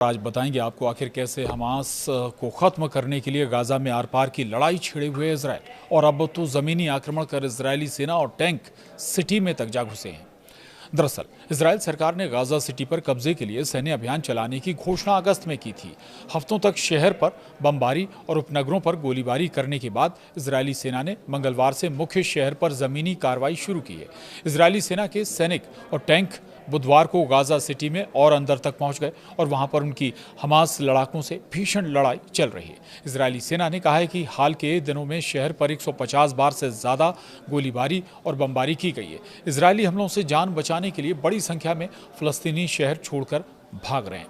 आज बताएंगे आपको आखिर कैसे हमास को खत्म करने के लिए गाजा में आर पार की लड़ाई छिड़े हुए इजराइल और अब तो जमीनी आक्रमण कर इजरायली सेना और टैंक सिटी में तक जा घुसे हैं। दरअसल इजराइल सरकार ने गाजा सिटी पर कब्जे के लिए सैन्य अभियान चलाने की घोषणा अगस्त में की थी। हफ्तों तक शहर पर बमबारी और उपनगरों पर गोलीबारी करने के बाद इजरायली सेना ने मंगलवार से मुख्य शहर पर जमीनी कार्रवाई शुरू की है। इजरायली सेना के सैनिक और टैंक बुधवार को गाजा सिटी में और अंदर तक पहुंच गए और वहां पर उनकी हमास लड़ाकों से भीषण लड़ाई चल रही है। इजरायली सेना ने कहा है कि हाल के दिनों में शहर पर 150 बार से ज्यादा गोलीबारी और बमबारी की गई है। इजरायली हमलों से जान बचाने के लिए बड़ी संख्या में फलस्तीनी शहर छोड़कर भाग रहे हैं।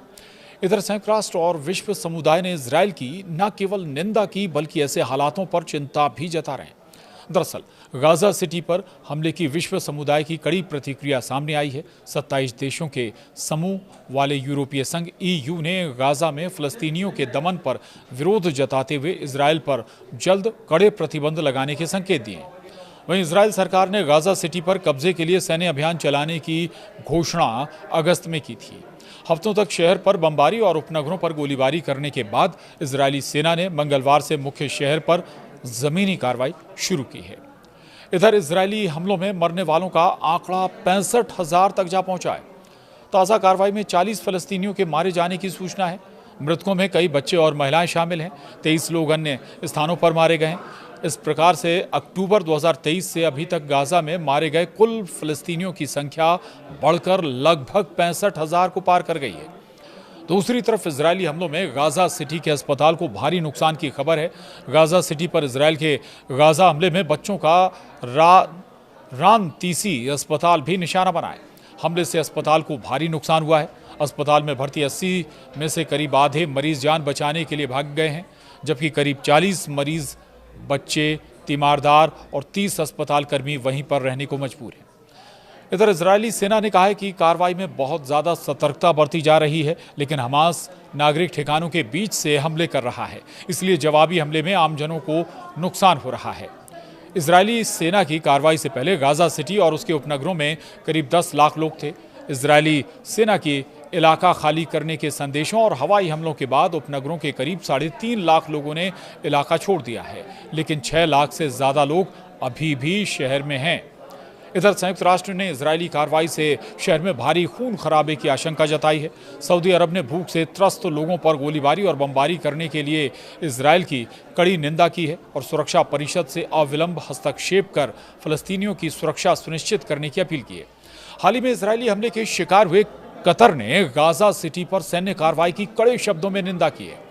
इधर संयुक्त राष्ट्र और विश्व समुदाय ने इजरायल की न केवल निंदा की बल्कि ऐसे हालातों पर चिंता भी जता रहे हैं। दरअसल गाजा सिटी पर हमले की विश्व समुदाय की कड़ी प्रतिक्रिया सामने आई है। 27 देशों के समूह वाले यूरोपीय संघ EU ने गाजा में फलस्तीनियों के दमन पर विरोध जताते हुए इजरायल पर जल्द कड़े प्रतिबंध लगाने के संकेत दिए। वहीं इजरायल सरकार ने गाजा सिटी पर कब्जे के लिए सैन्य अभियान चलाने की घोषणा अगस्त में की थी। हफ्तों तक शहर पर बमबारी और उपनगरों पर गोलीबारी करने के बाद इजरायली सेना ने मंगलवार से मुख्य शहर पर जमीनी कार्रवाई शुरू की है। इधर इजरायली हमलों में मरने वालों का आंकड़ा 65,000 तक जा पहुंचा है। ताज़ा कार्रवाई में 40 फलस्तीनियों के मारे जाने की सूचना है। मृतकों में कई बच्चे और महिलाएं शामिल हैं। 23 लोग अन्य स्थानों पर मारे गए हैं। इस प्रकार से अक्टूबर 2023 से अभी तक गाजा में मारे गए कुल फलस्तीनियों की संख्या बढ़कर लगभग 65,000 को पार कर गई है। दूसरी तरफ इजरायली हमलों में गाजा सिटी के अस्पताल को भारी नुकसान की खबर है। गाजा सिटी पर इजरायल के गाजा हमले में बच्चों का रान तीसी अस्पताल भी निशाना बना है। हमले से अस्पताल को भारी नुकसान हुआ है। अस्पताल में भर्ती 80 में से करीब आधे मरीज जान बचाने के लिए भाग गए हैं, जबकि करीब 40 मरीज, बच्चे, तीमारदार और 30 अस्पताल कर्मी वहीं पर रहने को मजबूर हैं। इधर इजरायली सेना ने कहा है कि कार्रवाई में बहुत ज़्यादा सतर्कता बरती जा रही है, लेकिन हमास नागरिक ठिकानों के बीच से हमले कर रहा है, इसलिए जवाबी हमले में आमजनों को नुकसान हो रहा है। इजरायली सेना की कार्रवाई से पहले गाजा सिटी और उसके उपनगरों में करीब 10 लाख लोग थे। इजरायली सेना के इलाका खाली करने के संदेशों और हवाई हमलों के बाद उपनगरों के करीब 3.5 लाख लोगों ने इलाका छोड़ दिया है, लेकिन 6 लाख से ज़्यादा लोग अभी भी शहर में हैं। इधर संयुक्त राष्ट्र ने इजरायली कार्रवाई से शहर में भारी खून खराबे की आशंका जताई है। सऊदी अरब ने भूख से त्रस्त लोगों पर गोलीबारी और बमबारी करने के लिए इजरायल की कड़ी निंदा की है और सुरक्षा परिषद से अविलंब हस्तक्षेप कर फलस्तीनियों की सुरक्षा सुनिश्चित करने की अपील की है। हाल ही में इजरायली हमले के शिकार हुए कतर ने गाजा सिटी पर सैन्य कार्रवाई की कड़े शब्दों में निंदा की है।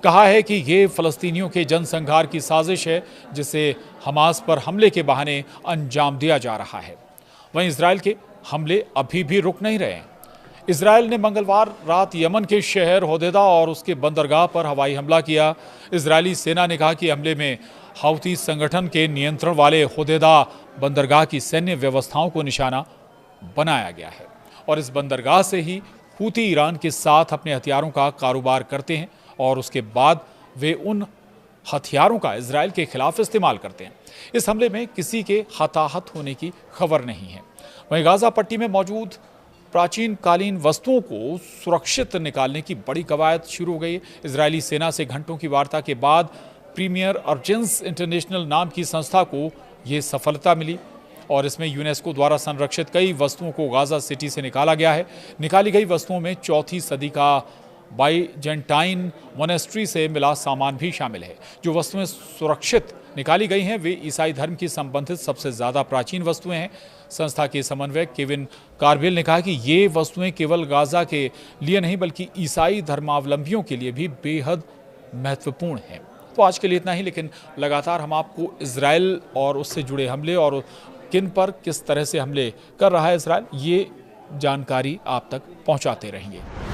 कहा है कि ये फलस्तीनियों के जनसंहार की साजिश है, जिसे हमास पर हमले के बहाने अंजाम दिया जा रहा है। वहीं इजरायल के हमले अभी भी रुक नहीं रहे हैं। इजरायल ने मंगलवार रात यमन के शहर होदेदा और उसके बंदरगाह पर हवाई हमला किया। इजरायली सेना ने कहा कि हमले में हौती संगठन के नियंत्रण वाले होदेदा बंदरगाह की सैन्य व्यवस्थाओं को निशाना बनाया गया है और इस बंदरगाह से ही हूती ईरान के साथ अपने हथियारों का कारोबार करते हैं और उसके बाद वे उन हथियारों का इजरायल के खिलाफ इस्तेमाल करते हैं। इस हमले में किसी के हताहत होने की खबर नहीं है। वहीं गाजा पट्टी में मौजूद प्राचीन कालीन वस्तुओं को सुरक्षित निकालने की बड़ी कवायद शुरू हो गई है। इजरायली सेना से घंटों की वार्ता के बाद प्रीमियर अर्जेंस इंटरनेशनल नाम की संस्था को ये सफलता मिली और इसमें यूनेस्को द्वारा संरक्षित कई वस्तुओं को गाजा सिटी से निकाला गया है। निकाली गई वस्तुओं में 4वीं सदी का बाइजेंटाइन मोनेस्ट्री से मिला सामान भी शामिल है। जो वस्तुएं सुरक्षित निकाली गई हैं वे ईसाई धर्म की संबंधित सबसे ज़्यादा प्राचीन वस्तुएं हैं। संस्था के समन्वयक केविन कार्बिल ने कहा कि ये वस्तुएं केवल गाजा के लिए नहीं बल्कि ईसाई धर्मावलंबियों के लिए भी बेहद महत्वपूर्ण हैं। तो आज के लिए इतना ही, लेकिन लगातार हम आपको इजरायल और उससे जुड़े हमले और किन पर किस तरह से हमले कर रहा है इजरायल, ये जानकारी आप तक पहुँचाते रहेंगे।